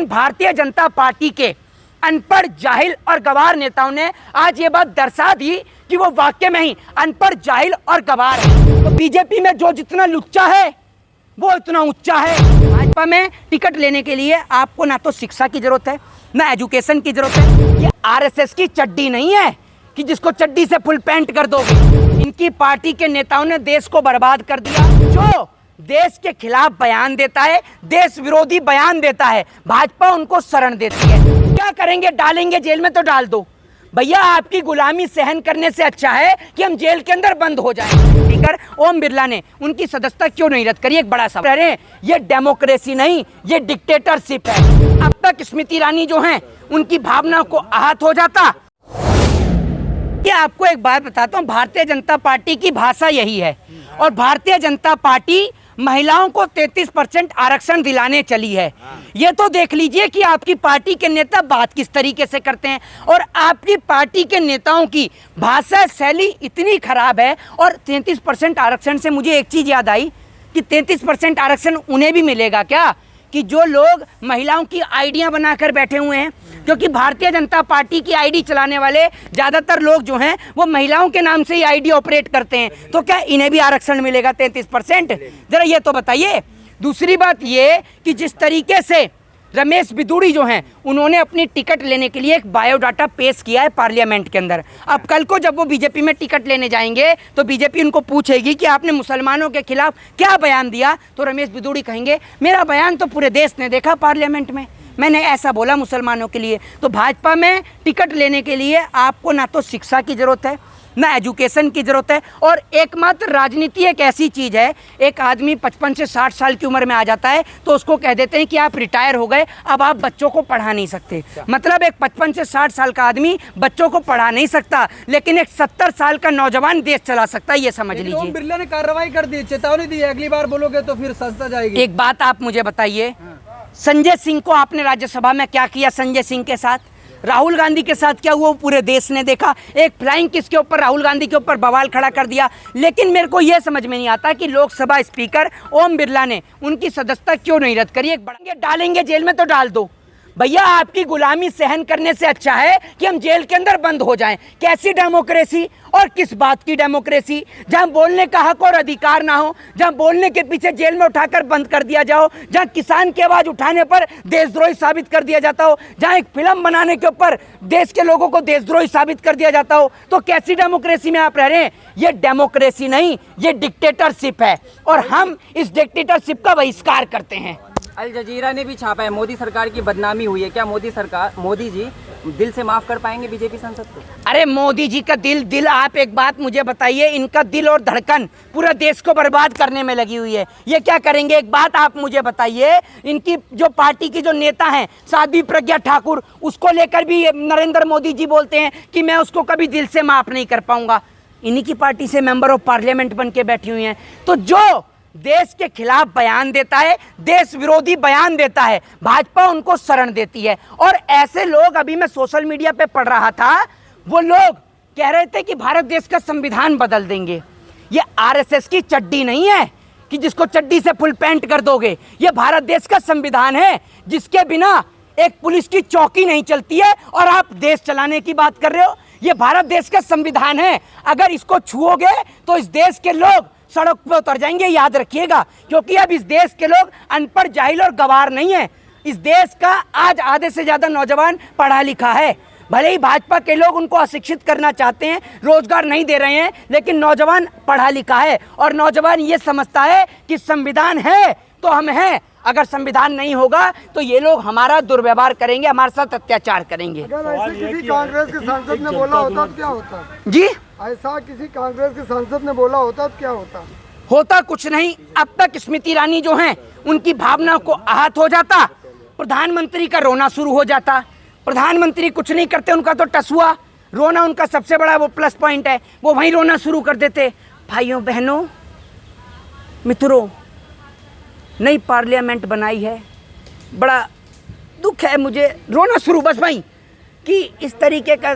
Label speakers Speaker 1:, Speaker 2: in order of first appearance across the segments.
Speaker 1: Bharatiya Janata party के अनपढ़, जाहिल और गवार नेताओं ने आज ये बात दर्शा दी कि वो वाकई में ही अनपढ़, जाहिल और गवार है। तो बीजेपी में जो जितना लुच्चा है वो इतना उच्चा है। भाजपा में टिकट लेने के लिए आपको ना तो शिक्षा की जरूरत है, ना एजुकेशन की जरूरत है। ये आरएसएस की चड्डी नहीं है कि जिसको चड्डी से फुल पैंट कर दोगे। इनकी पार्टी के नेताओं ने देश को बर्बाद कर दिया। जो देश के खिलाफ बयान देता है, देश विरोधी बयान देता है, भाजपा उनको शरण देती है। क्या करेंगे? डालेंगे जेल में तो डाल दो भैया। आपकी गुलामी सहन करने से अच्छा है कि हम जेल के अंदर बंद हो जाएं। स्पीकर ओम बिरला ने उनकी सदस्यता क्यों नहीं रद्द करी? एक बड़ा सवाल। अरे ये डेमोक्रेसी नहीं, ये डिक्टेटरशिप है। अब तक स्मृति ईरानी जो हैं उनकी भावना को आहत हो जाता। कि आपको एक बात बताता हूँ, भारतीय जनता पार्टी की भाषा यही है और भारतीय जनता पार्टी महिलाओं को 33% आरक्षण दिलाने चली है। ये तो देख लीजिए कि आपकी पार्टी के नेता बात किस तरीके से करते हैं और आपकी पार्टी के नेताओं की भाषा शैली इतनी खराब है। और 33% आरक्षण से मुझे एक चीज़ याद आई कि 33% आरक्षण उन्हें भी मिलेगा क्या? कि जो लोग महिलाओं की आईडियां बनाकर बैठे हुए हैं, क्योंकि भारतीय जनता पार्टी की आईडी चलाने वाले ज़्यादातर लोग जो हैं वो महिलाओं के नाम से ही आईडी ऑपरेट करते हैं। तो क्या इन्हें भी आरक्षण मिलेगा 33%? जरा ये तो बताइए। दूसरी बात ये कि जिस तरीके से रमेश बिदूड़ी जो हैं उन्होंने अपनी टिकट लेने के लिए एक बायोडाटा पेश किया है पार्लियामेंट के अंदर। अब कल को जब वो बीजेपी में टिकट लेने जाएंगे तो बीजेपी उनको पूछेगी कि आपने मुसलमानों के खिलाफ क्या बयान दिया, तो रमेश बिदूड़ी कहेंगे मेरा बयान तो पूरे देश ने देखा पार्लियामेंट में, मैंने ऐसा बोला मुसलमानों के लिए। तो भाजपा में टिकट लेने के लिए आपको ना तो शिक्षा की ज़रूरत है, ना एजुकेशन की ज़रूरत है। और एकमात्र राजनीति एक ऐसी चीज़ है, एक आदमी 55 से 60 साल की उम्र में आ जाता है तो उसको कह देते हैं कि आप रिटायर हो गए, अब आप बच्चों को पढ़ा नहीं सकते। मतलब एक 55 से 60 साल का आदमी बच्चों को पढ़ा नहीं सकता, लेकिन एक 70 साल का नौजवान देश चला सकता है। ये समझ लीजिए।
Speaker 2: ओम बिरला ने कार्रवाई कर दी, चेतावनी दी, अगली बार बोलोगे तो फिर संसद जाएगी।
Speaker 1: एक बात आप मुझे बताइए, संजय सिंह को आपने राज्यसभा में क्या किया? संजय सिंह के साथ राहुल गांधी के साथ क्या हुआ पूरे देश ने देखा। एक फ्लाइंग किस के ऊपर, राहुल गांधी के ऊपर बवाल खड़ा कर दिया। लेकिन मेरे को यह समझ में नहीं आता कि लोकसभा स्पीकर ओम बिरला ने उनकी सदस्यता क्यों नहीं रद्द करी। एक बड़े डालेंगे जेल में तो डाल दो भैया। आपकी गुलामी सहन करने से अच्छा है कि हम जेल के अंदर बंद हो जाएं। कैसी डेमोक्रेसी और किस बात की डेमोक्रेसी? जहां बोलने का हक और अधिकार ना हो, जहां बोलने के पीछे जेल में उठाकर बंद कर दिया जाओ, जहां किसान की आवाज उठाने पर देशद्रोही साबित कर दिया जाता हो, जहां एक फिल्म बनाने के ऊपर देश के लोगों को देशद्रोही साबित कर दिया जाता हो, तो कैसी डेमोक्रेसी में आप रह रहे हैं? ये डेमोक्रेसी नहीं, ये डिक्टेटरशिप है और हम इस डिक्टेटरशिप का बहिष्कार करते हैं।
Speaker 3: अल जजीरा ने भी छापा है, मोदी सरकार की बदनामी हुई है। क्या मोदी जी दिल से माफ कर पाएंगे बीजेपी सांसद को?
Speaker 1: अरे मोदी जी का दिल आप एक बात मुझे बताइए, इनका दिल और धड़कन पूरा देश को बर्बाद करने में लगी हुई है। ये क्या करेंगे? एक बात आप मुझे बताइए, इनकी जो पार्टी की जो नेता हैं साध्वी प्रज्ञा ठाकुर, उसको लेकर भी नरेंद्र मोदी जी बोलते हैं कि मैं उसको कभी दिल से माफ नहीं कर पाऊंगा। इन्हीं की पार्टी से मेंबर ऑफ पार्लियामेंट बन के बैठी हुई हैं। तो जो देश के खिलाफ बयान देता है, देश विरोधी बयान देता है, भाजपा उनको शरण देती है। और ऐसे लोग, अभी मैं सोशल मीडिया पे पढ़ रहा था, वो लोग कह रहे थे कि भारत देश का संविधान बदल देंगे। ये आरएसएस की चड्डी नहीं है कि जिसको चड्डी से फुल पैंट कर दोगे। ये भारत देश का संविधान है जिसके बिना एक पुलिस की चौकी नहीं चलती है और आप देश चलाने की बात कर रहे हो। ये भारत देश का संविधान है, अगर इसको छुओगे तो इस देश के लोग सड़क पर उतर जाएंगे, याद रखिएगा। क्योंकि अब इस देश के लोग अनपढ़, जाहिल और गवार नहीं है। इस देश का आज आधे से ज्यादा नौजवान पढ़ा लिखा है। भले ही भाजपा के लोग उनको अशिक्षित करना चाहते हैं, रोजगार नहीं दे रहे हैं, लेकिन नौजवान पढ़ा लिखा है और नौजवान ये समझता है कि संविधान है तो हम हैं, अगर संविधान नहीं होगा तो ये लोग हमारा दुर्व्यवहार करेंगे, हमारे साथ अत्याचार करेंगे।
Speaker 2: अगर ऐसे किसी कांग्रेस के सांसद ने बोला होता तो क्या होता?
Speaker 1: जी,
Speaker 2: ऐसा किसी कांग्रेस के सांसद ने बोला होता तो क्या होता?
Speaker 1: होता कुछ नहीं। अब तक स्मृति ईरानी जो हैं उनकी भावना को आहत हो जाता, प्रधानमंत्री का रोना शुरू हो जाता। प्रधानमंत्री कुछ नहीं करते, उनका तो टसुआ रोना उनका सबसे बड़ा वो प्लस पॉइंट है, वो वहीं रोना शुरू कर देते। भाइयों बहनों मित्रों, नई पार्लियामेंट बनाई है, बड़ा दुख है मुझे, रोना शुरू बस भाई कि इस तरीके का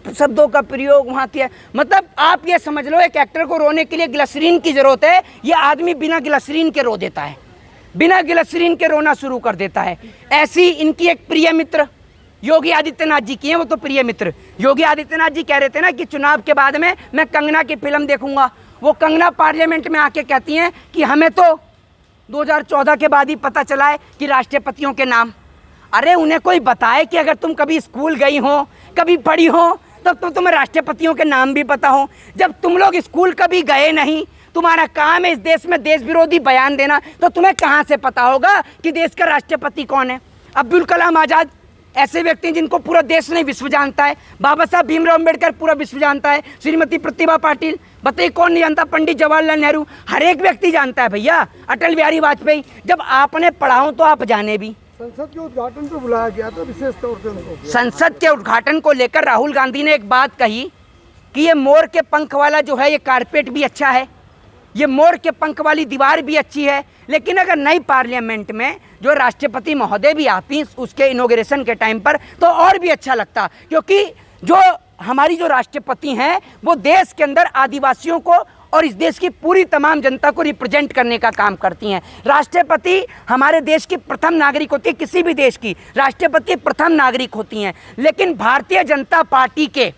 Speaker 1: शब्दों का प्रयोग वहाँ किया। मतलब आप ये समझ लो, एक एक्टर को रोने के लिए ग्लिसरीन की जरूरत है, ये आदमी बिना ग्लिसरीन के रो देता है। बिना ग्लिसरीन के रोना शुरू कर देता है। ऐसी इनकी एक प्रिय मित्र योगी आदित्यनाथ जी की है, वो तो प्रिय मित्र योगी आदित्यनाथ जी कह रहे थे ना कि चुनाव के बाद में मैं कंगना की फिल्म देखूंगा। वो कंगना पार्लियामेंट में आके कहती हैं कि हमें तो 2014 के बाद ही पता चला है कि राष्ट्रपतियों के नाम। अरे उन्हें कोई बताए कि अगर तुम कभी स्कूल गई हो, कभी पढ़ी हो, तो तुम्हें राष्ट्रपतियों के नाम भी पता हो। जब तुम लोग स्कूल कभी गए नहीं, तुम्हारा काम है इस देश में देश विरोधी बयान देना, तो तुम्हें कहाँ से पता होगा कि देश का राष्ट्रपति कौन है। अब्दुल कलाम आज़ाद ऐसे व्यक्ति जिनको पूरा देश नहीं विश्व जानता है। बाबा साहब भीमराव अंबेडकर पूरा विश्व जानता है। श्रीमती प्रतिभा पाटिल, बताइए कौन नहीं जानता। पंडित जवाहरलाल नेहरू, हर एक व्यक्ति जानता है भैया। अटल बिहारी वाजपेयी, जब आपने पढ़ा हो तो आप जाने भी।
Speaker 4: संसद के उद्घाटन पे बुलाया गया था विशेष तौर से उनको।
Speaker 1: संसद के उद्घाटन को लेकर राहुल गांधी ने एक बात कही कि ये मोर के पंख वाला जो है ये कारपेट भी अच्छा है, ये मोर के पंख वाली दीवार भी अच्छी है, लेकिन अगर नई पार्लियामेंट में जो राष्ट्रपति महोदय भी आती उसके इनॉग्रेशन के टाइम पर तो और भी अच्छा लगता, क्योंकि जो हमारी जो राष्ट्रपति हैं वो देश के अंदर आदिवासियों को और इस देश की पूरी तमाम जनता को रिप्रेजेंट करने का काम करती हैं। राष्ट्रपति हमारे देश की प्रथम नागरिक होती है, किसी भी देश की राष्ट्रपति प्रथम नागरिक होती हैं। लेकिन भारतीय जनता पार्टी के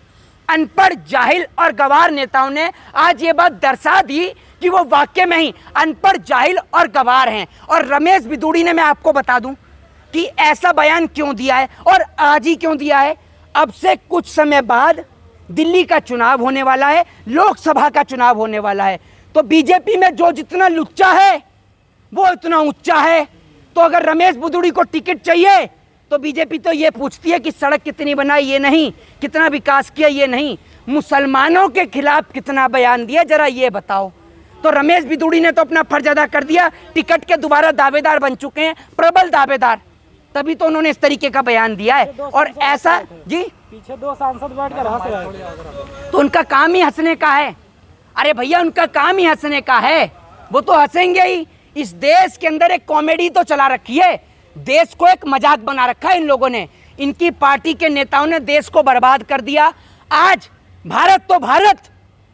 Speaker 1: अनपढ़, जाहिल और गवार नेताओं ने आज ये बात दर्शा दी कि वो वाकई में ही अनपढ़, जाहिल और गवार हैं। और रमेश बिदूड़ी ने, मैं आपको बता दूं कि ऐसा बयान क्यों दिया है और आज ही क्यों दिया है। अब से कुछ समय बाद दिल्ली का चुनाव होने वाला है, लोकसभा का चुनाव होने वाला है, तो बीजेपी में जो जितना लुच्चा है वो इतना ऊंचा है। तो अगर रमेश बिदूड़ी को टिकट चाहिए तो बीजेपी तो ये पूछती है कि सड़क कितनी बनाई, ये नहीं, कितना विकास किया, ये नहीं, मुसलमानों के खिलाफ कितना बयान दिया, जरा ये बताओ। तो रमेश बिदूड़ी ने तो अपना फर्ज अदा कर दिया, टिकट के दोबारा दावेदार बन चुके हैं, प्रबल दावेदार, तभी तो उन्होंने इस तरीके का बयान दिया है। और ऐसा जी
Speaker 5: पीछे 2 सांसद बैठकर हंस रहे हैं,
Speaker 1: तो उनका काम ही हंसने का है। अरे भैया उनका काम ही हंसने का है, वो तो हंसेंगे ही। इस देश के अंदर एक कॉमेडी तो चला रखी है, देश को एक मजाक बना रखा है इन लोगों ने। इनकी पार्टी के नेताओं ने देश को बर्बाद कर दिया। आज भारत तो भारत,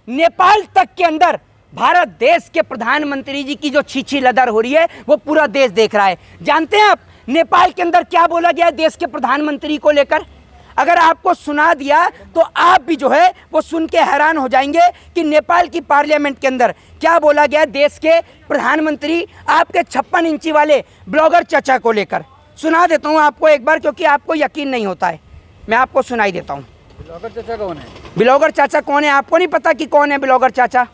Speaker 1: नेपाल तक के अंदर भारत देश के प्रधानमंत्री जी की जो छीछी लदर हो रही है वो पूरा देश देख रहा है। जानते हैं आप नेपाल के अंदर क्या बोला गया देश के प्रधानमंत्री को लेकर? अगर आपको सुना दिया तो आप भी जो है वो सुन के हैरान हो जाएंगे कि नेपाल की पार्लियामेंट के अंदर क्या बोला गया देश के प्रधानमंत्री आपके 56 इंची वाले ब्लॉगर चाचा को लेकर। सुना देता हूँ आपको एक बार, क्योंकि आपको यकीन नहीं होता है, मैं आपको सुनाई देता हूँ।
Speaker 2: ब्लॉगर चाचा कौन है?
Speaker 1: ब्लॉगर चाचा कौन है आपको नहीं पता कि कौन है ब्लॉगर चाचा?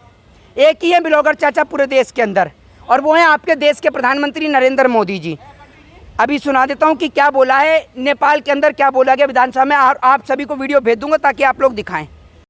Speaker 1: एक ही है ब्लॉगर चाचा पूरे देश के अंदर, और वो है आपके देश के प्रधानमंत्री नरेंद्र मोदी जी। अभी सुना देता हूँ कि क्या बोला है नेपाल के अंदर, क्या बोला गया विधानसभा में, और आप सभी को वीडियो भेज दूंगा ताकि आप लोग दिखाएं।